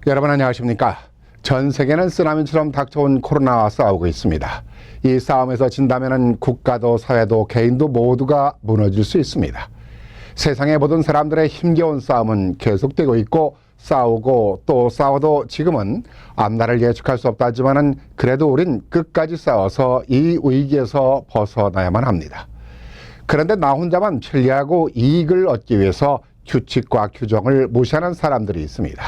여러분 안녕하십니까? 전 세계는 쓰나미처럼 닥쳐온 코로나와 싸우고 있습니다. 이 싸움에서 진다면 국가도 사회도 개인도 모두가 무너질 수 있습니다. 세상의 모든 사람들의 힘겨운 싸움은 계속되고 있고 싸우고 또 싸워도 지금은 앞날을 예측할 수 없다지만은 그래도 우린 끝까지 싸워서 이 위기에서 벗어나야만 합니다. 그런데 나 혼자만 편리하고 이익을 얻기 위해서 규칙과 규정을 무시하는 사람들이 있습니다.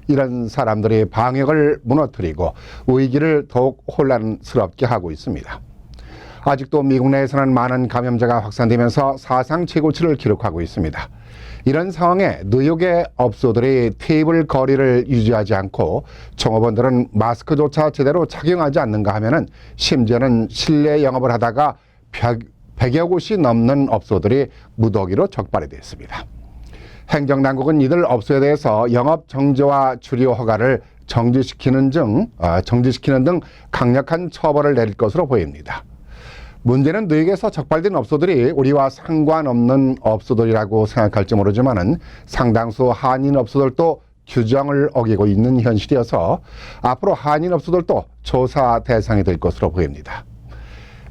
이런 사람들이 방역을 무너뜨리고 위기를 더욱 혼란스럽게 하고 있습니다. 아직도 미국 내에서는 많은 감염자가 확산되면서 사상 최고치를 기록하고 있습니다. 이런 상황에 뉴욕의 업소들이 테이블 거리를 유지하지 않고 종업원들은 마스크조차 제대로 착용하지 않는가 하면은 심지어는 실내 영업을 하다가 100여 곳이 넘는 업소들이 무더기로 적발이 됐습니다. 행정당국은 이들 업소에 대해서 영업 정지와 주류 허가를 정지시키는 등 강력한 처벌을 내릴 것으로 보입니다. 문제는 뉴욕에서 적발된 업소들이 우리와 상관없는 업소들이라고 생각할지 모르지만은 상당수 한인 업소들도 규정을 어기고 있는 현실이어서 앞으로 한인 업소들도 조사 대상이 될 것으로 보입니다.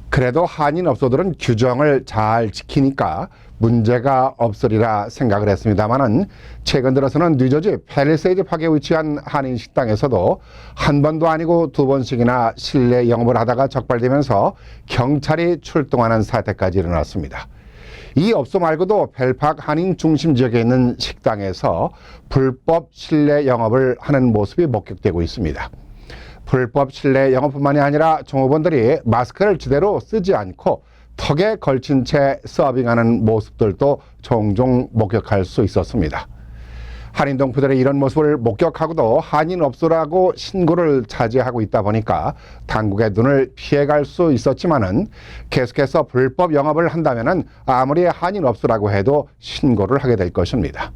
그래도 한인 업소들은 규정을 잘 지키니까 문제가 없으리라 생각을 했습니다만은 최근 들어서는 뉴저지 팰리세이드 파크에 위치한 한인 식당에서도 한 번도 아니고 두 번씩이나 실내 영업을 하다가 적발되면서 경찰이 출동하는 사태까지 일어났습니다. 이 업소 말고도 벨파크 한인 중심 지역에 있는 식당에서 불법 실내 영업을 하는 모습이 목격되고 있습니다. 불법 실내 영업뿐만이 아니라 종업원들이 마스크를 제대로 쓰지 않고 턱에 걸친 채 서빙하는 모습들도 종종 목격할 수 있었습니다. 한인 동포들의 이런 모습을 목격하고도 한인 업소라고 신고를 자제하고 있다 보니까 당국의 눈을 피해갈 수 있었지만은 계속해서 불법 영업을 한다면은 아무리 한인 업소라고 해도 신고를 하게 될 것입니다.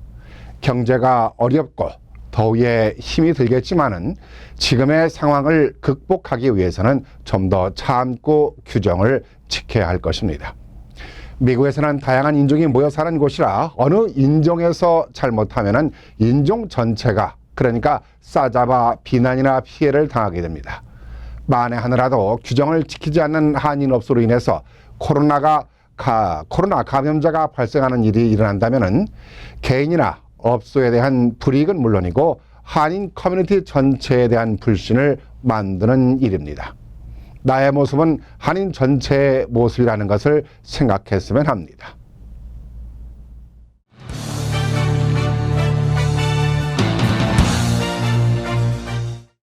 경제가 어렵고 더위에 힘이 들겠지만은 지금의 상황을 극복하기 위해서는 좀 더 참고 규정을 지켜야 할 것입니다. 미국에서는 다양한 인종이 모여 사는 곳이라 어느 인종에서 잘못하면은 인종 전체가 그러니까 싸잡아 비난이나 피해를 당하게 됩니다. 만에 하나라도 규정을 지키지 않는 한인 업소로 인해서 코로나 감염자가 발생하는 일이 일어난다면은 개인이나 업소에 대한 불이익은 물론이고 한인 커뮤니티 전체에 대한 불신을 만드는 일입니다. 나의 모습은 한인 전체의 모습이라는 것을 생각했으면 합니다.